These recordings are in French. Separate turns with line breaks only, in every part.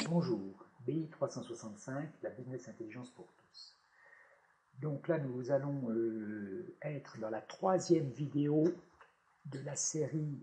Bonjour, BI 365, la business intelligence pour tous. Donc là, nous allons être dans la troisième vidéo de la série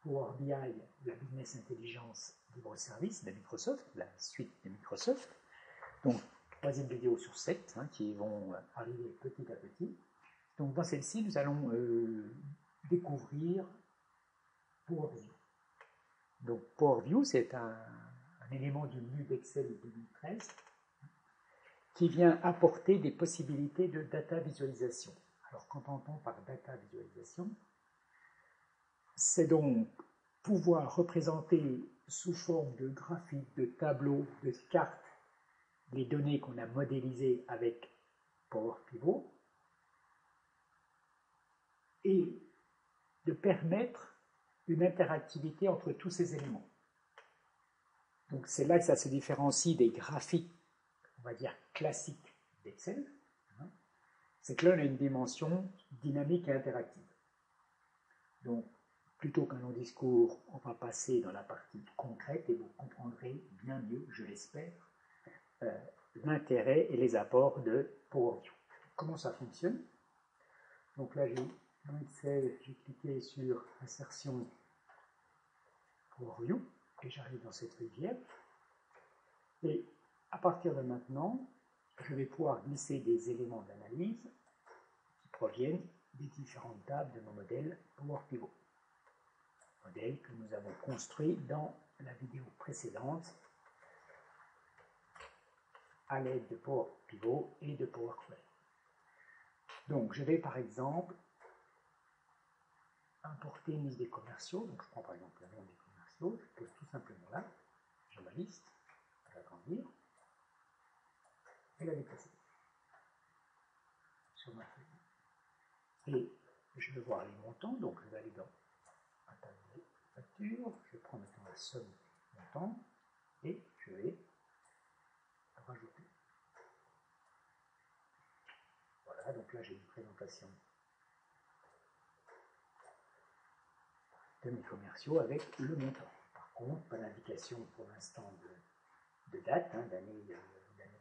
Power BI, la business intelligence libre service de Microsoft, la suite de Microsoft. Donc, troisième vidéo sur 7 qui vont arriver petit à petit. Donc, dans celle-ci, nous allons découvrir Power View. Donc, Power View, c'est un élément du menu d'Excel 2013 qui vient apporter des possibilités de data visualisation. Alors, qu'entend-on par data visualisation? C'est donc pouvoir représenter sous forme de graphiques, de tableaux, de cartes, les données qu'on a modélisées avec Power Pivot et de permettre une interactivité entre tous ces éléments. Donc c'est là que ça se différencie des graphiques, on va dire, classiques d'Excel. C'est que là, on a une dimension dynamique et interactive. Donc, plutôt qu'un long discours, on va passer dans la partie concrète et vous comprendrez bien mieux, je l'espère, l'intérêt et les apports de Power View. Comment ça fonctionne? Donc là, dans Excel, j'ai cliqué sur Insertion Power View et j'arrive dans cette rivière. Et à partir de maintenant, je vais pouvoir glisser des éléments d'analyse qui proviennent des différentes tables de mon modèle Power Pivot. Modèle que nous avons construit dans la vidéo précédente à l'aide de Power Pivot et de Power Query. Donc je vais par exemple importer une liste des commerciaux. Donc je prends par exemple le nom des commerciaux, je pose tout simplement là, j'ai ma liste, je vais l'agrandir et la déplacer sur ma feuille. Et je vais voir les montants, donc je vais aller dans un tableau de facture, je prends maintenant la somme montant et je vais rajouter. Voilà, donc là j'ai une présentation de mes commerciaux avec le montant. Par contre, pas d'indication pour l'instant de date, d'année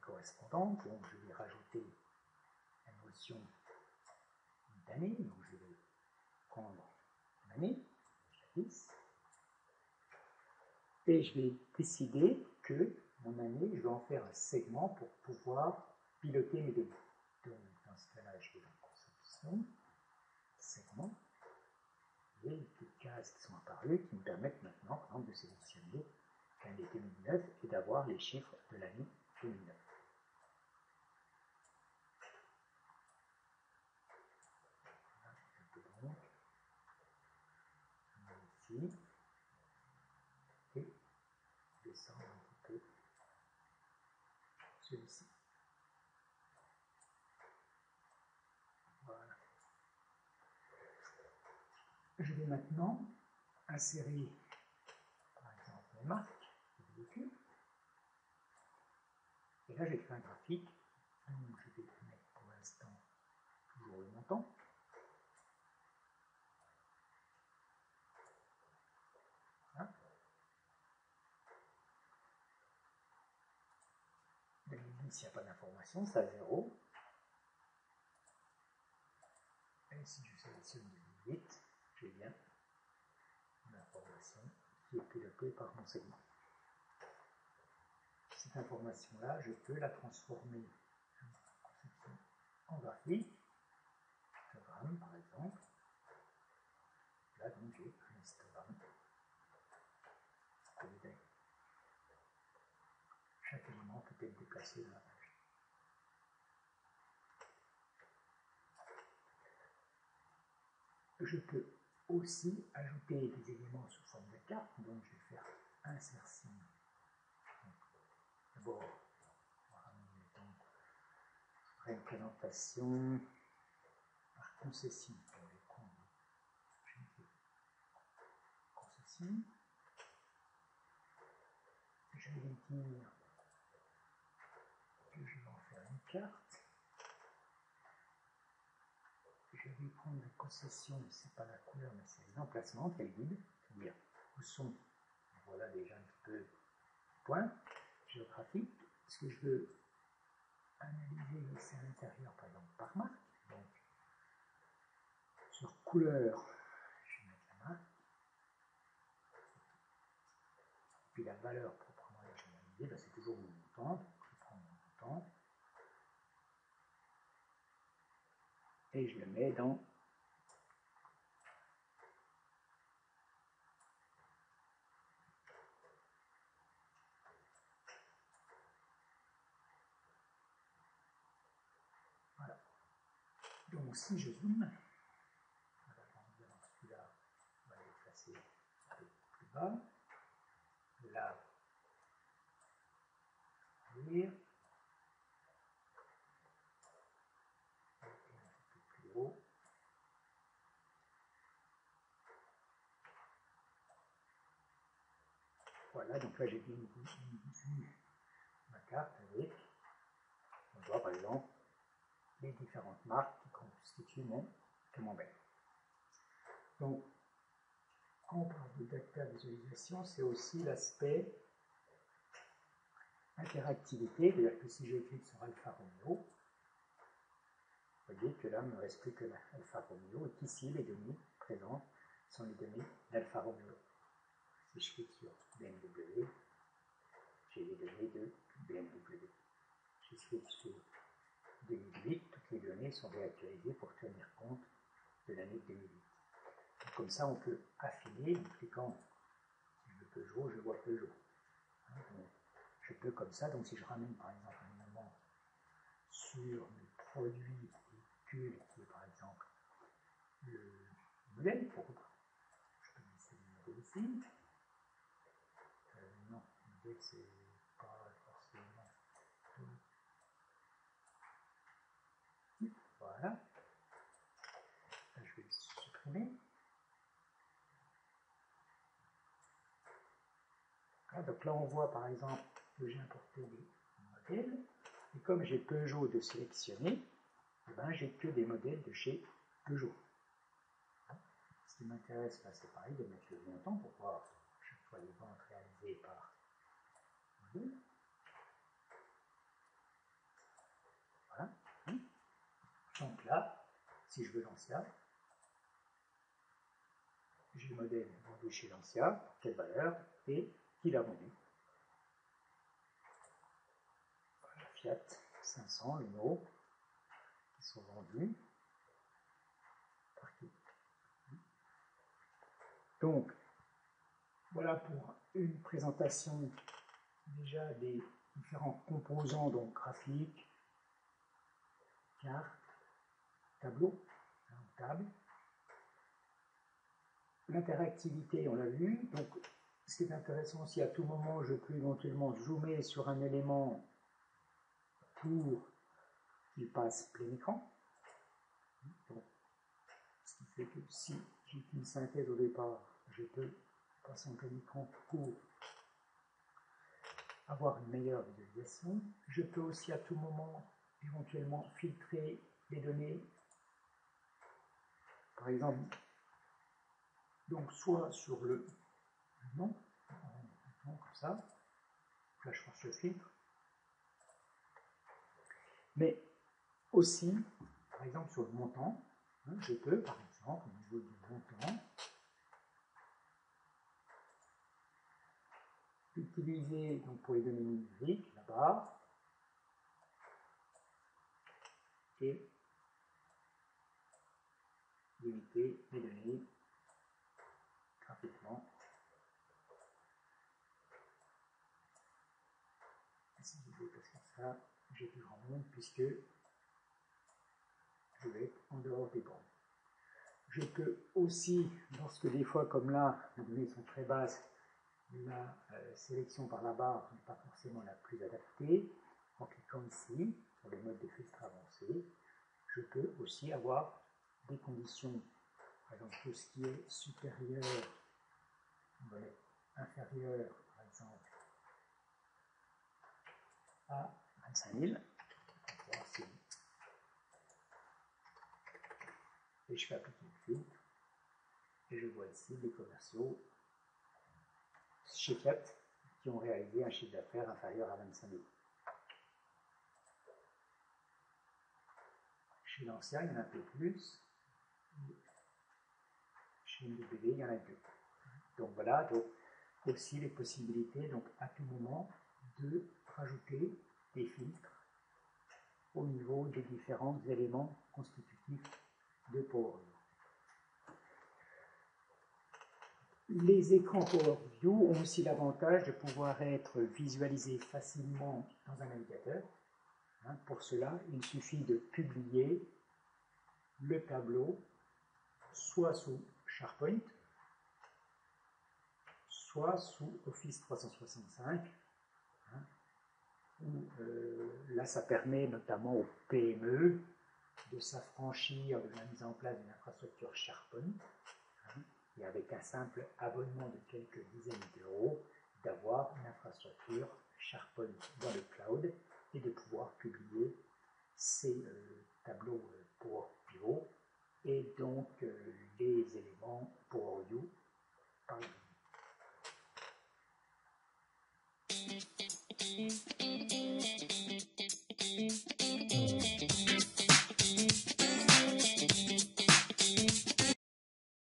correspondante, donc je vais rajouter la notion d'année, donc je vais prendre l'année, je la 10, et je vais décider que mon année, je vais en faire un segment pour pouvoir piloter mes données. Donc dans ce cas-là, je vais dans conception, segment, et les petites cases qui sont apparues qui me permettent maintenant, par exemple, de sélectionner l'année 2009 et d'avoir les chiffres de l'année 2009. Je peux donc ici et descendre un petit peu celui-ci. Voilà. Je vais maintenant insérer, par exemple, les marques de véhicules. Et là, j'ai fait un graphique. Donc, je vais mettre pour l'instant toujours le montant. Voilà. S'il n'y a pas d'information, c'est à 0. Et si je sélectionne 2008, j'ai bien l'information qui est pilotée par mon segment. Cette information-là, je peux la transformer en graphique, histogramme par exemple. Là, donc, j'ai un histogramme. Chaque élément peut être déplacé dans la page. Je peux aussi ajouter des éléments sous forme de carte, donc je vais faire insertion. D'abord, je ferai une présentation par concession pour les comptes. Concession. Je vais dire que je vais en faire une carte. vais prendre la possession, c'est pas la couleur, mais c'est l'emplacement, quel guide, c'est-à-dire où sont, voilà déjà un petit peu le point géographique. Est-ce que je veux analyser ici à l'intérieur, par exemple, par marque? Donc, sur couleur, je vais mettre la marque. Puis la valeur proprement analysée, ben c'est toujours mon montant. Donc je prends mon montant et je le mets dans voilà. Donc si je zoome, celui-là, on va le placer un peu plus bas. Là, lire. Un peu plus haut. Voilà, donc là j'ai vu ma carte avec, on voit par exemple les différentes marques qui constituent mon camembert. Donc, quand on parle de data visualisation, c'est aussi l'aspect interactivité, c'est-à-dire que si je clique sur Alfa Romeo, vous voyez que là, il ne me reste plus que l'Alfa Romeo, et qu'ici, les données présentes sont les données d'Alfa Romeo. Si je clique sur BMW, j'ai les données de BMW. Si je clique sur 2008, toutes les données sont réactualisées pour tenir compte de l'année 2008. Donc, comme ça, on peut affiner, en cliquant, si je veux Peugeot, je vois Peugeot. Donc, je peux comme ça, donc si je ramène par exemple un élément sur le produit véhicule, qui est par exemple le modèle, pourquoi je peux laisser le modèle ici. Non, le modèle c'est pas forcément. Voilà. Là, je vais le supprimer. Voilà, donc là on voit par exemple que j'ai importé des modèles, et comme j'ai Peugeot de sélectionner, eh ben, j'ai que des modèles de chez Peugeot. Ce qui m'intéresse là, c'est pareil de mettre le montant pour voir chaque fois les ventes réalisées par modèle. Voilà. Donc là, si je veux Lancia, j'ai le modèle vendu chez Lancia, quelle valeur et qui l'a vendu. Voilà, Fiat 500, les mots qui sont vendus par qui. Donc, voilà pour une présentation déjà des différents composants, donc graphiques, cartes, tableau, table. L'interactivité, on l'a vu. Donc, ce qui est intéressant, si à tout moment je peux éventuellement zoomer sur un élément pour qu'il passe plein écran. Donc, ce qui fait que si j'ai une synthèse au départ, je peux passer en plein écran pour avoir une meilleure visualisation. Je peux aussi à tout moment éventuellement filtrer les données. Par exemple, donc soit sur le nom, comme ça, là je force le filtre, mais aussi, par exemple sur le montant, je peux par exemple au niveau du montant utiliser donc pour les données numériques la barre et limiter les données graphiquement. Si je vais parce que ça, j'ai plus grand monde puisque je vais être en dehors des bornes. Je peux aussi, lorsque des fois comme là, les données sont très basses, la sélection par la barre n'est pas forcément la plus adaptée. En cliquant ici, sur le mode de filtre avancé, je peux aussi avoir des conditions, par exemple tout ce qui est supérieur, on va mettre inférieur, par exemple, à 25 000, pour voir si et je fais appliquer le filtre, et je vois ici des commerciaux chez Fiat qui ont réalisé un chiffre d'affaires inférieur à 25 000. Chez Lancia, il y en a un peu plus. Chez MWB, il y en a deux. Donc voilà, donc aussi les possibilités, donc à tout moment, de rajouter des filtres au niveau des différents éléments constitutifs de PowerView. Les écrans PowerView ont aussi l'avantage de pouvoir être visualisés facilement dans un navigateur. Pour cela, il suffit de publier le tableau soit sous SharePoint, soit sous Office 365, où là ça permet notamment aux PME de s'affranchir de la mise en place d'une infrastructure SharePoint, et avec un simple abonnement de quelques dizaines d'euros, d'avoir une infrastructure SharePoint dans le cloud et de pouvoir publier ces tableaux Power Pivot et donc les éléments PowerView par exemple.